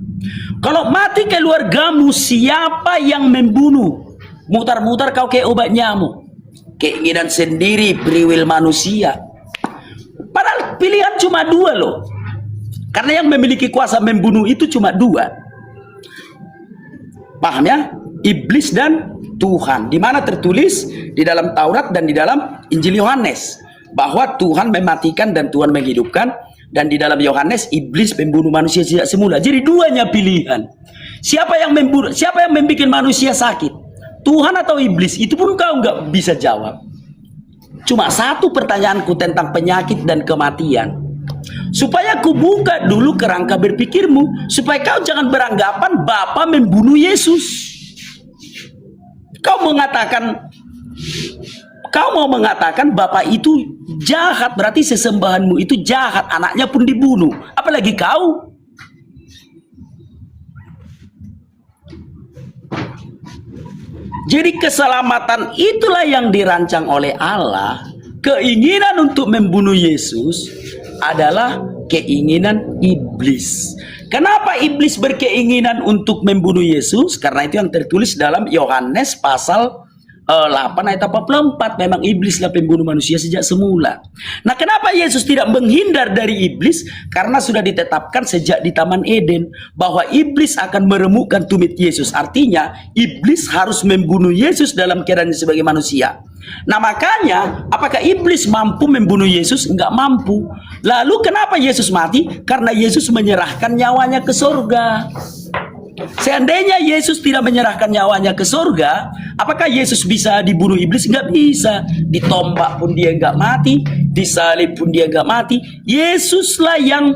Kalau mati keluargamu, siapa yang membunuh? Mutar-mutar kau kayak obat nyamuk. Keinginan sendiri, free will manusia. Padahal pilihan cuma 2 loh. Karena yang memiliki kuasa membunuh itu cuma 2. Paham ya? Iblis dan Tuhan. Di mana tertulis di dalam Taurat dan di dalam Injil Yohanes bahwa Tuhan mematikan dan Tuhan menghidupkan, dan di dalam Yohanes iblis membunuh manusia sejak semula. Jadi 2-nya pilihan. Siapa yang membunuh? Siapa yang membuat manusia sakit? Tuhan atau iblis? Itu pun kau nggak bisa jawab. Cuma satu pertanyaanku tentang penyakit dan kematian. Supaya aku buka dulu kerangka berpikirmu, supaya kau jangan beranggapan Bapa membunuh Yesus. Kau mau mengatakan Bapak itu jahat, berarti sesembahanmu itu jahat, anaknya pun dibunuh. Apalagi kau. Jadi keselamatan itulah yang dirancang oleh Allah. Keinginan untuk membunuh Yesus adalah keinginan iblis. Kenapa iblis berkeinginan untuk membunuh Yesus? Karena itu yang tertulis dalam Yohanes pasal 8 ayat 44. Memang iblislah pembunuh manusia sejak semula. Nah, kenapa Yesus tidak menghindar dari iblis? Karena sudah ditetapkan sejak di Taman Eden bahwa iblis akan meremukkan tumit Yesus. Artinya iblis harus membunuh Yesus dalam keadaannya sebagai manusia. Nah, makanya apakah iblis mampu membunuh Yesus? Enggak mampu. Lalu kenapa Yesus mati? Karena Yesus menyerahkan nyawanya ke surga. Seandainya Yesus tidak menyerahkan nyawanya ke surga, apakah Yesus bisa dibunuh iblis? Nggak bisa. Ditombak pun dia nggak mati, disalib pun dia nggak mati. Yesuslah yang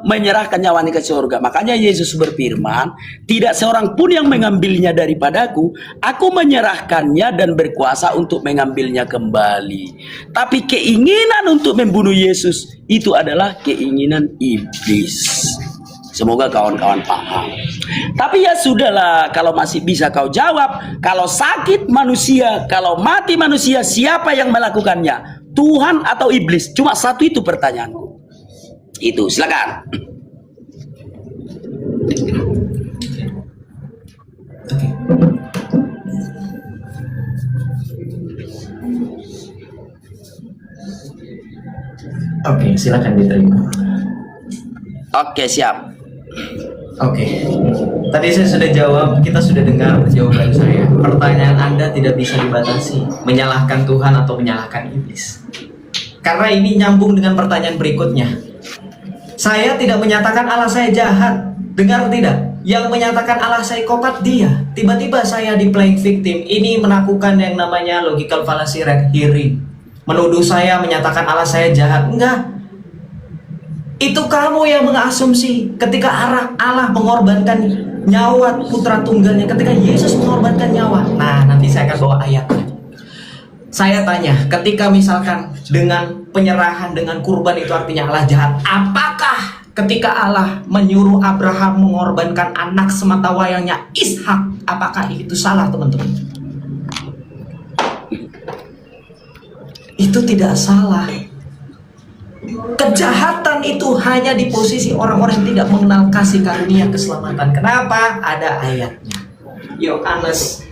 menyerahkan nyawanya ke surga. Makanya Yesus berfirman, tidak seorang pun yang mengambilnya daripadaku, aku menyerahkannya dan berkuasa untuk mengambilnya kembali. Tapi keinginan untuk membunuh Yesus itu adalah keinginan iblis. Semoga kawan-kawan paham. Tapi ya sudahlah, kalau masih bisa kau jawab, kalau sakit manusia, kalau mati manusia, siapa yang melakukannya? Tuhan atau iblis? Cuma satu itu pertanyaanku. Itu, silakan. Oke, silakan diterima. Oke, siap. Oke, tadi saya sudah jawab, kita sudah dengar jawaban saya. Pertanyaan Anda tidak bisa dibatasi, menyalahkan Tuhan atau menyalahkan iblis. Karena ini nyambung dengan pertanyaan berikutnya. Saya tidak menyatakan Allah saya jahat. Dengar tidak? Yang menyatakan Allah psikopat dia. Tiba-tiba saya di playing victim. Ini melakukan yang namanya logical fallacy red herring. Menuduh saya menyatakan Allah saya jahat. Enggak. Itu kamu yang mengasumsi ketika Allah mengorbankan nyawa putra tunggalnya, ketika Yesus mengorbankan nyawa. Nah, nanti saya akan bawa ayatnya. Saya tanya, ketika misalkan dengan penyerahan, dengan kurban itu artinya Allah jahat, apakah ketika Allah menyuruh Abraham mengorbankan anak sematawayangnya Ishak, apakah itu salah, teman-teman? Itu tidak salah. Kejahatan itu hanya di posisi orang-orang yang tidak mengenal kasih karunia keselamatan. Kenapa? Ada ayatnya. Yohanes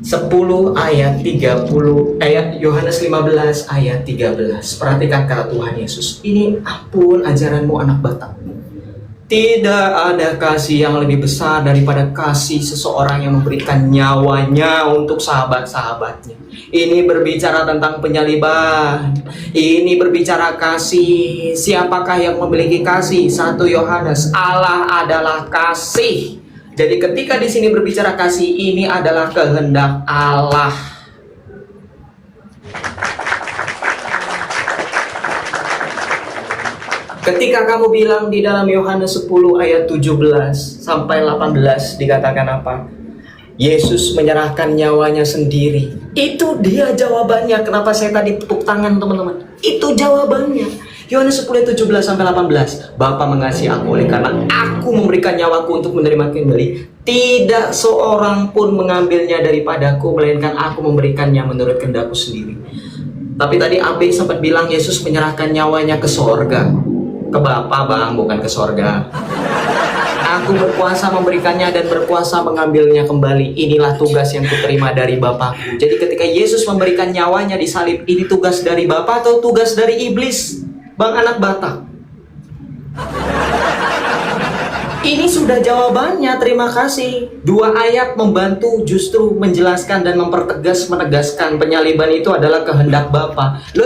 10 ayat 30, Yohanes 15 ayat 13. Perhatikan kata Tuhan Yesus. Ini ampun ajaranmu anak Batak. Tidak ada kasih yang lebih besar daripada kasih seseorang yang memberikan nyawanya untuk sahabat-sahabatnya. Ini berbicara tentang penyaliban. Ini berbicara kasih. Siapakah yang memiliki kasih? 1 Yohanes, Allah adalah kasih. Jadi ketika di sini berbicara kasih, ini adalah kehendak Allah. Ketika kamu bilang di dalam Yohanes 10 ayat 17 sampai 18 dikatakan apa? Yesus menyerahkan nyawanya sendiri. Itu dia jawabannya. Kenapa saya tadi tepuk tangan teman-teman? Itu jawabannya. Yohanes 10 ayat 17 sampai 18. Bapa mengasihi aku oleh karena aku memberikan nyawaku untuk menerima kembali. Tidak seorang pun mengambilnya daripadaku, melainkan aku memberikannya menurut kehendakku sendiri. Tapi tadi Abe sempat bilang Yesus menyerahkan nyawanya ke sorga. Ke Bapa bang, bukan ke sorga. Aku berkuasa memberikannya dan berkuasa mengambilnya kembali. Inilah tugas yang kuterima dari Bapakku. Jadi ketika Yesus memberikan nyawanya di salib, ini tugas dari Bapa atau tugas dari iblis? Bang anak Batak. Ini sudah jawabannya, terima kasih. 2 ayat membantu justru menjelaskan dan menegaskan penyaliban itu adalah kehendak Bapa. Loh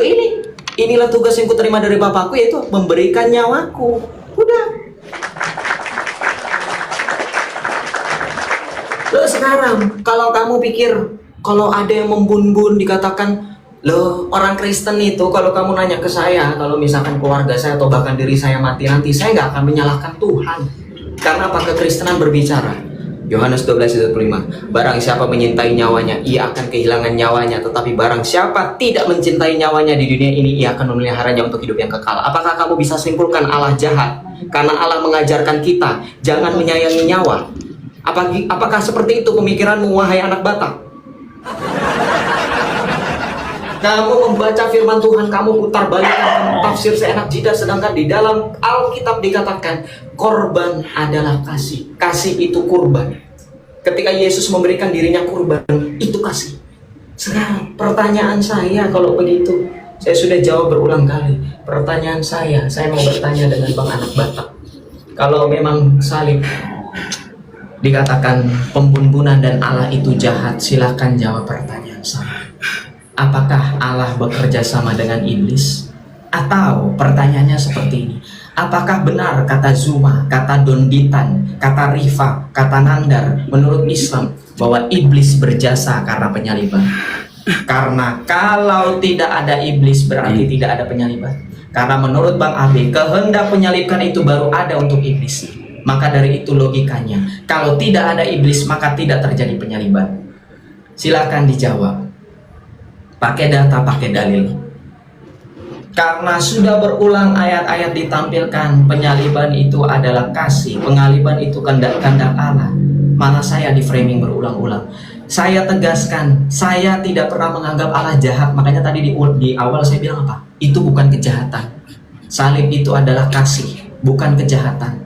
inilah tugas yang kuterima dari Bapakku, yaitu memberikan nyawaku. Udah. Loh sekarang, kalau kamu pikir, kalau ada yang membun-bun dikatakan, loh orang Kristen itu kalau kamu nanya ke saya, kalau misalkan keluarga saya atau bahkan diri saya mati nanti, saya nggak akan menyalahkan Tuhan. Karena apa? Kekristenan berbicara. Yohanes 12:25. Barang siapa menyintai nyawanya, ia akan kehilangan nyawanya. Tetapi barang siapa tidak mencintai nyawanya di dunia ini, ia akan memeliharanya untuk hidup yang kekal. Apakah kamu bisa simpulkan Allah jahat? Karena Allah mengajarkan kita jangan menyayangi nyawa. Apakah seperti itu pemikiranmu, wahai anak Batak? Kamu membaca firman Tuhan, kamu putar balikkan tafsir seenak jidat, sedangkan di dalam Alkitab dikatakan korban adalah kasih. Kasih itu kurban. Ketika Yesus memberikan dirinya kurban, itu kasih. Sekarang pertanyaan saya kalau begitu, saya sudah jawab berulang kali. Pertanyaan saya mau bertanya dengan Bang anak Batak. Kalau memang salib dikatakan pembunbunan dan Allah itu jahat, silakan jawab pertanyaan saya. Apakah Allah bekerja sama dengan iblis? Atau pertanyaannya seperti ini, apakah benar kata Zuma, kata Donditan, kata Rifa, kata Nandar menurut Islam bahwa iblis berjasa karena penyaliban? Karena kalau tidak ada iblis berarti tidak ada penyaliban. Karena menurut Bang Abe, kehendak penyalibkan itu baru ada untuk iblis. Maka dari itu logikanya, kalau tidak ada iblis maka tidak terjadi penyaliban. Silakan dijawab. Pakai data, pakai dalil. Karena sudah berulang ayat-ayat ditampilkan penyaliban itu adalah kasih, pengaliban itu kehendak Allah. Malah saya di framing berulang-ulang. Saya tegaskan, saya tidak pernah menganggap Allah jahat. Makanya tadi di awal saya bilang apa? Itu bukan kejahatan. Salib itu adalah kasih, bukan kejahatan.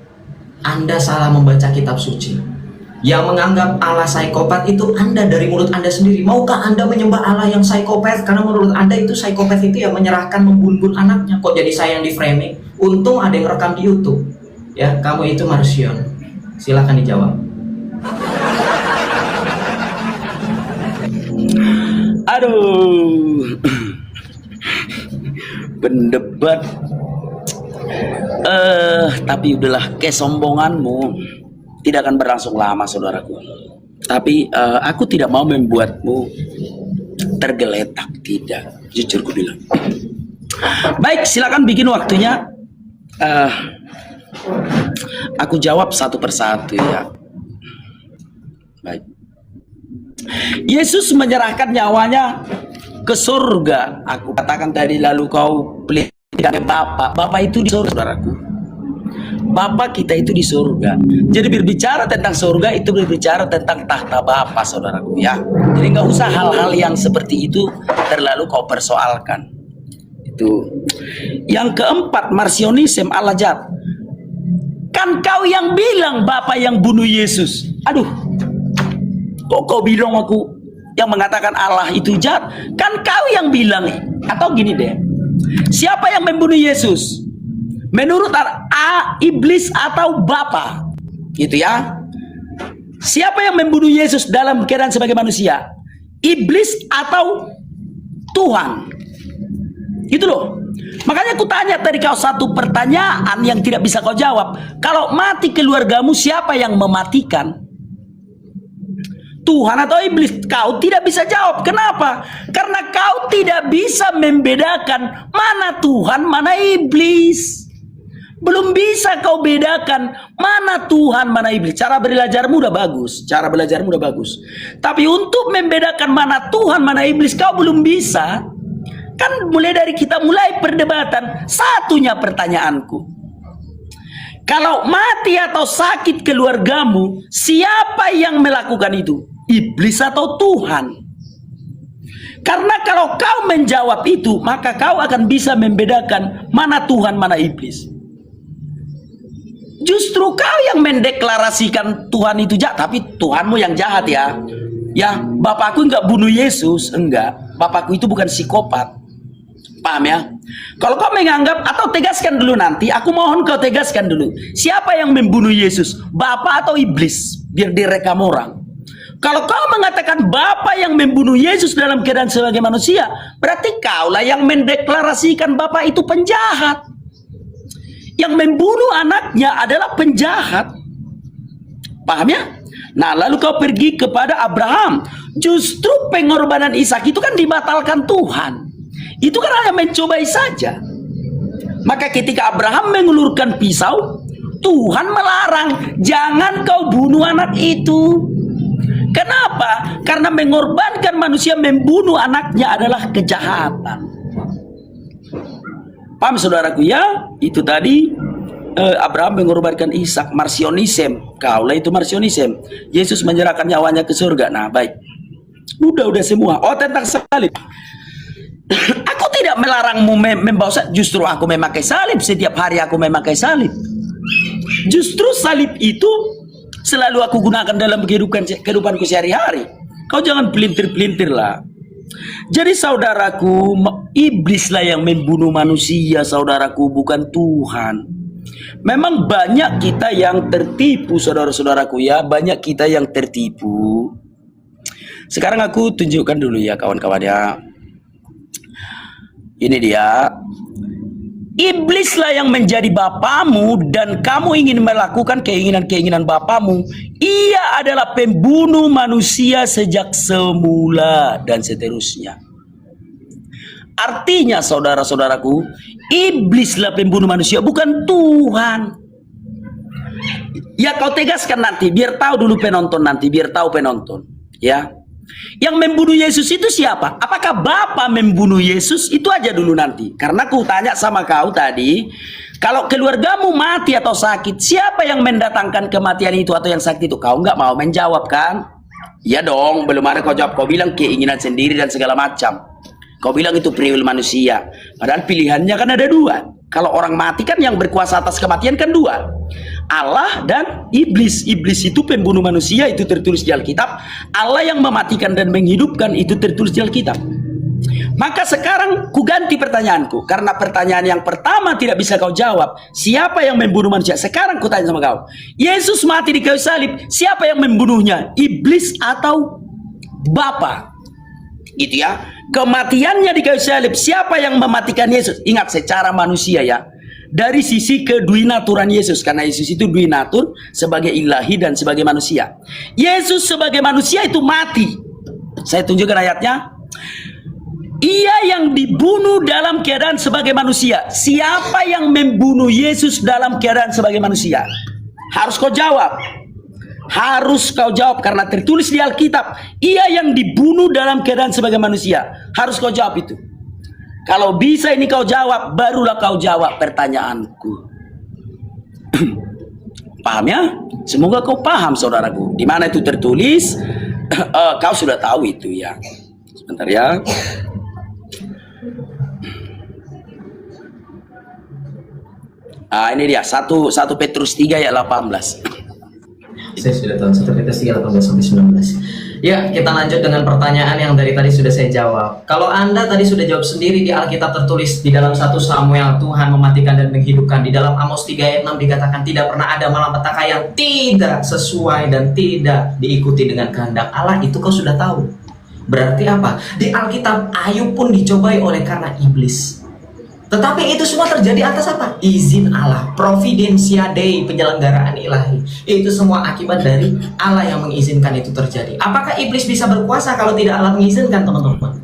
Anda salah membaca kitab suci. Yang menganggap Allah psikopat itu Anda dari mulut Anda sendiri. Maukah Anda menyembah Allah yang psikopat? Karena menurut Anda itu psikopat itu yang menyerahkan, membunbun anaknya. Kok jadi saya yang di framing? Untung ada yang rekam di YouTube. Ya, kamu itu Marsion. Silahkan dijawab. Aduh, pendebat. Tapi udahlah, kesombonganmu tidak akan berlangsung lama, saudaraku. Tapi aku tidak mau membuatmu tergeletak, tidak. Jujur ku bilang. Baik, silakan bikin waktunya. Aku jawab satu persatu ya. Baik. Yesus menyerahkan nyawanya ke surga. Aku katakan tadi, lalu kau pelihara Bapa. Bapa itu di surga, saudaraku. Bapa kita itu di surga. Jadi berbicara tentang surga itu berbicara tentang tahta Bapa, saudaraku ya. Jadi nggak usah hal-hal yang seperti itu terlalu kau persoalkan. Itu. Yang keempat, marsionisme Allah jahat. Kan kau yang bilang Bapa yang bunuh Yesus. Aduh, kok kau bilang aku yang mengatakan Allah itu jahat? Kan kau yang bilang. Atau gini deh, siapa yang membunuh Yesus? Menurut iblis atau Bapa, gitu ya. Siapa yang membunuh Yesus dalam keadaan sebagai manusia? Iblis atau Tuhan? Itu loh. Makanya aku tanya tadi kau satu pertanyaan yang tidak bisa kau jawab. Kalau mati keluargamu, siapa yang mematikan? Tuhan atau iblis? Kau tidak bisa jawab. Kenapa? Karena kau tidak bisa membedakan mana Tuhan, mana iblis. Belum bisa kau bedakan mana Tuhan, mana iblis. Cara belajarmu udah bagus, tapi untuk membedakan mana Tuhan, mana iblis kau belum bisa. Kan mulai dari kita mulai perdebatan, satunya pertanyaanku, kalau mati atau sakit keluargamu, siapa yang melakukan itu? Iblis atau Tuhan? Karena kalau kau menjawab itu, maka kau akan bisa membedakan mana Tuhan, mana iblis. Justru kau yang mendeklarasikan Tuhan itu jahat, tapi Tuhanmu yang jahat ya. Ya, bapakku enggak bunuh Yesus, enggak. Bapakku itu bukan psikopat. Paham ya? Kalau kau menganggap, atau tegaskan dulu nanti, aku mohon kau tegaskan dulu. Siapa yang membunuh Yesus? Bapak atau iblis? Biar direkam orang. Kalau kau mengatakan Bapak yang membunuh Yesus dalam keadaan sebagai manusia, berarti kaulah yang mendeklarasikan Bapak itu penjahat. Yang membunuh anaknya adalah penjahat. Paham ya? Nah, lalu kau pergi kepada Abraham. Justru pengorbanan Ishak itu kan dibatalkan Tuhan. Itu kan hanya mencobai saja. Maka ketika Abraham mengulurkan pisau, Tuhan melarang, jangan kau bunuh anak itu. Kenapa? Karena mengorbankan manusia, membunuh anaknya adalah kejahatan. Paham saudaraku ya? Itu tadi Abraham mengorbankan Ishak, marsionism. Kaulah itu marsionism. Yesus menyerahkan nyawanya ke surga. Nah, baik. Udah semua. Oh, tentang salib. Aku tidak melarangmu membawa salib. Justru aku memakai salib. Setiap hari aku memakai salib. Justru salib itu selalu aku gunakan dalam kehidupanku sehari-hari. Kau jangan pelintir-pelintir lah. Jadi saudaraku, iblislah yang membunuh manusia, saudaraku, bukan Tuhan. Memang banyak kita yang tertipu, saudara-saudaraku ya, banyak kita yang tertipu. Sekarang aku tunjukkan dulu ya kawan-kawan ya. Ini dia. Iblislah yang menjadi bapamu dan kamu ingin melakukan keinginan-keinginan bapamu. Ia adalah pembunuh manusia sejak semula dan seterusnya. Artinya saudara-saudaraku, iblislah pembunuh manusia, bukan Tuhan. Ya kau tegaskan nanti, biar tahu dulu penonton nanti, biar tahu penonton. Ya. Yang membunuh Yesus itu siapa? Apakah Bapa membunuh Yesus? Itu aja dulu nanti. Karena aku tanya sama kau tadi, kalau keluargamu mati atau sakit, siapa yang mendatangkan kematian itu atau yang sakit itu? Kau nggak mau menjawab kan? Ya dong, belum ada kau jawab. Kau bilang keinginan sendiri dan segala macam. Kau bilang itu free will manusia. Padahal pilihannya kan ada dua. Kalau orang mati kan yang berkuasa atas kematian kan dua. Allah dan iblis. Iblis itu pembunuh manusia, itu tertulis di Alkitab. Allah yang mematikan dan menghidupkan, itu tertulis di Alkitab. Maka sekarang ku ganti pertanyaanku. Karena pertanyaan yang pertama tidak bisa kau jawab. Siapa yang membunuh manusia? Sekarang ku tanya sama kau. Yesus mati di kayu salib. Siapa yang membunuhnya? Iblis atau Bapa? Gitu ya. Kematiannya di kayu salib. Siapa yang mematikan Yesus? Ingat secara manusia ya. Dari sisi kedwinaturan Yesus, karena Yesus itu dwinatur sebagai ilahi dan sebagai manusia. Yesus sebagai manusia itu mati. Saya tunjukkan ayatnya. Ia yang dibunuh dalam keadaan sebagai manusia. Siapa yang membunuh Yesus dalam keadaan sebagai manusia? Harus kau jawab. Harus kau jawab karena tertulis di Alkitab. Ia yang dibunuh dalam keadaan sebagai manusia. Harus kau jawab itu. Kalau bisa ini kau jawab, barulah kau jawab pertanyaanku. Paham ya? Semoga kau paham saudaraku. Di mana itu tertulis? Kau sudah tahu itu ya. Sebentar ya. Ini dia 1 Petrus 3 ayat 18. Saya sudah tahu 1 Petrus 3 18 sampai 19. Ya, kita lanjut dengan pertanyaan yang dari tadi sudah saya jawab. Kalau Anda tadi sudah jawab sendiri, di Alkitab tertulis di dalam 1 Samuel, Tuhan mematikan dan menghidupkan. Di dalam Amos 3 ayat 6 dikatakan tidak pernah ada malapetaka yang tidak sesuai dan tidak diikuti dengan kehendak Allah. Itu kau sudah tahu. Berarti apa? Di Alkitab Ayub pun dicobai oleh karena iblis. Tetapi itu semua terjadi atas apa? Izin Allah, providentia Dei, penyelenggaraan ilahi. Itu semua akibat dari Allah yang mengizinkan itu terjadi. Apakah iblis bisa berkuasa kalau tidak Allah mengizinkan, teman-teman?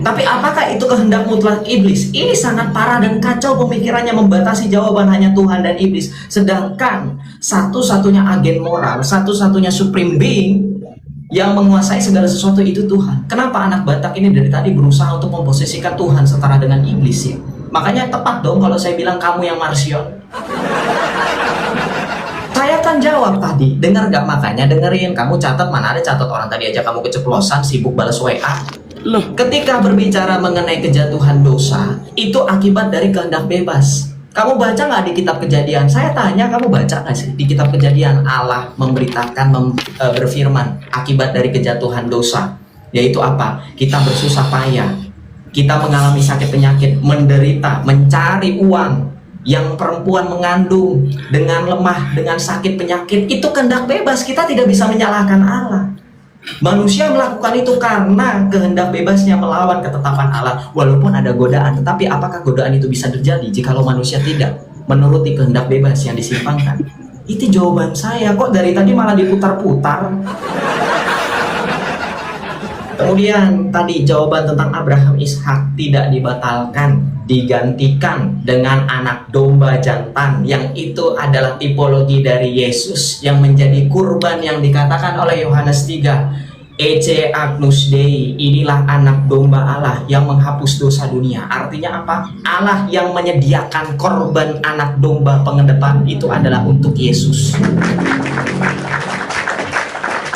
Tapi apakah itu kehendak mutlak iblis? Ini sangat parah dan kacau pemikirannya, membatasi jawaban hanya Tuhan dan iblis. Sedangkan satu-satunya agen moral, satu-satunya supreme being yang menguasai segala sesuatu itu Tuhan. Kenapa anak Batak ini dari tadi berusaha untuk memposisikan Tuhan setara dengan iblis ya? Makanya tepat dong kalau saya bilang kamu yang Marsion. Saya kan jawab tadi, dengar gak? Makanya dengerin, kamu catat, mana ada catat orang tadi aja kamu keceplosan, sibuk balas WA. Loh, Ketika berbicara mengenai kejatuhan dosa, itu akibat dari kehendak bebas. Kamu baca nggak di kitab Kejadian? Saya tanya, kamu baca nggak sih di kitab Kejadian Allah memberitakan, berfirman akibat dari kejatuhan dosa, yaitu apa? Kita bersusah payah, kita mengalami sakit penyakit, menderita, mencari uang. Yang perempuan mengandung dengan lemah, dengan sakit penyakit, itu kehendak bebas. Kita tidak bisa menyalahkan Allah. Manusia melakukan itu karena kehendak bebasnya melawan ketetapan Allah. Walaupun ada godaan, tetapi apakah godaan itu bisa terjadi jikalau manusia tidak menuruti kehendak bebas yang disimpangkan? Itu jawaban saya. Kok dari tadi malah diputar-putar? Kemudian tadi jawaban tentang Abraham Ishak tidak dibatalkan, digantikan dengan anak domba jantan, yang itu adalah tipologi dari Yesus yang menjadi kurban yang dikatakan oleh Yohanes 3, Ecce Agnus Dei, inilah anak domba Allah yang menghapus dosa dunia. Artinya apa? Allah yang menyediakan korban anak domba pengedepan itu adalah untuk Yesus.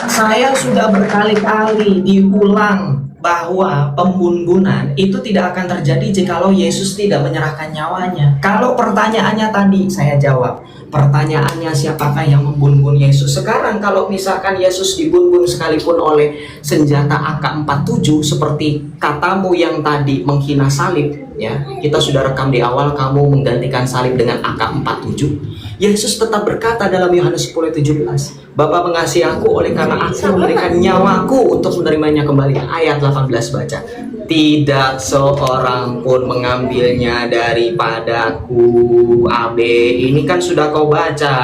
Saya sudah berkali-kali diulang bahwa pembunbunan itu tidak akan terjadi jikalau Yesus tidak menyerahkan nyawanya. Kalau pertanyaannya tadi, saya jawab. Pertanyaannya siapakah yang membunbun Yesus? Sekarang kalau misalkan Yesus dibunbun sekalipun oleh senjata AK-47 seperti katamu yang tadi menghina salib, ya, kita sudah rekam di awal, kamu menggantikan salib dengan AK-47. Yesus tetap berkata dalam Yohanes 10:17, Bapa mengasihi aku oleh karena aku memberikan nyawaku untuk menerimanya kembali. Ayat 18 baca, tidak seorang pun mengambilnya daripadaku. AB, ini kan sudah kau baca,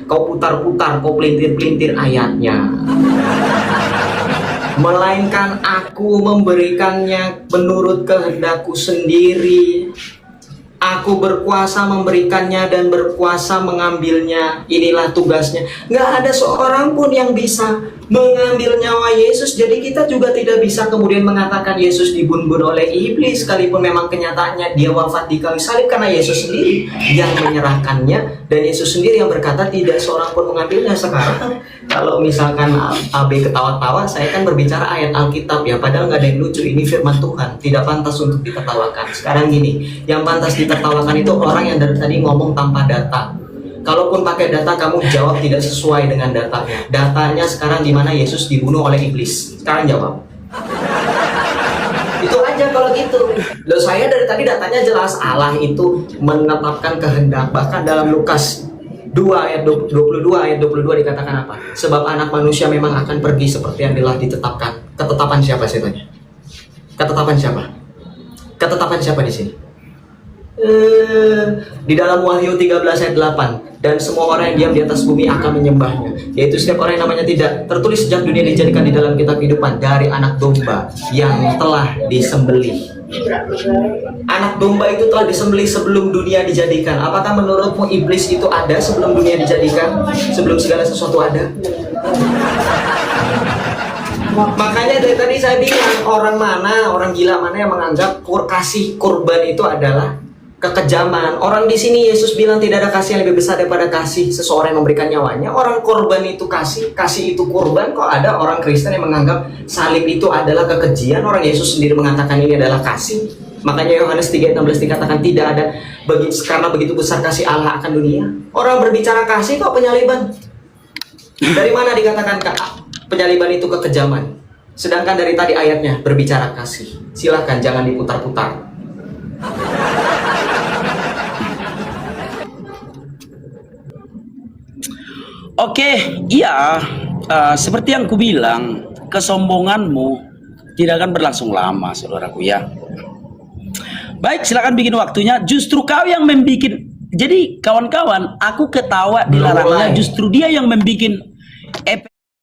kau putar-putar, kau pelintir-pelintir ayatnya. Melainkan aku memberikannya menurut kehendakku sendiri. Aku berkuasa memberikannya dan berkuasa mengambilnya. Inilah tugasnya. Nggak ada seorang pun yang bisa mengambil nyawa Yesus. Jadi kita juga tidak bisa kemudian mengatakan Yesus dibunbun oleh iblis, sekalipun memang kenyataannya dia wafat di kayu salib, karena Yesus sendiri yang menyerahkannya, dan Yesus sendiri yang berkata tidak seorang pun mengambilnya. Sekarang kalau misalkan AB ketawa-tawa, saya kan berbicara ayat Alkitab ya, padahal nggak ada yang lucu. Ini firman Tuhan, tidak pantas untuk ditertawakan. Sekarang gini, yang pantas ditertawakan itu orang yang dari tadi ngomong tanpa data. Kalaupun pakai data, kamu jawab tidak sesuai dengan datanya. Datanya sekarang di mana Yesus dibunuh oleh iblis. Sekarang jawab. Itu aja kalau gitu. Loh, saya dari tadi datanya jelas. Allah itu menetapkan kehendak. Bahkan dalam Lukas 2 ayat 22 ayat 22 dikatakan apa? Sebab anak manusia memang akan pergi seperti yang telah ditetapkan. Ketetapan siapa sih tanya? Ketetapan siapa? Ketetapan siapa di sini? Di dalam Wahyu 13 ayat 8, dan semua orang yang diam di atas bumi akan menyembahnya, yaitu setiap orang yang namanya tidak tertulis sejak dunia dijadikan di dalam kitab kehidupan dari anak domba yang telah disembelih. Anak domba itu telah disembelih sebelum dunia dijadikan. Apakah menurutmu iblis itu ada sebelum dunia dijadikan? Sebelum segala sesuatu ada? Makanya dari tadi saya bilang, orang gila mana yang menganggap kasih kurban itu adalah kekejaman. Orang di sini Yesus bilang tidak ada kasih yang lebih besar daripada kasih seseorang yang memberikan nyawanya. Orang korban itu kasih itu kurban. Kok ada orang Kristen yang menganggap salib itu adalah kekejian? Orang Yesus sendiri mengatakan ini adalah kasih. Makanya Yohanes 3:16 dikatakan tidak ada, karena begitu besar kasih Allah akan dunia. Orang berbicara kasih kok penyaliban. Dari mana dikatakan penyaliban itu kekejaman? Sedangkan dari tadi ayatnya berbicara kasih. Silahkan jangan diputar-putar. Oke, iya, seperti yang kubilang, kesombonganmu tidak akan berlangsung lama, saudaraku ya. Baik, silakan bikin waktunya. Justru kau yang membuat. Jadi kawan-kawan, aku ketawa di larangnya, justru dia yang membuat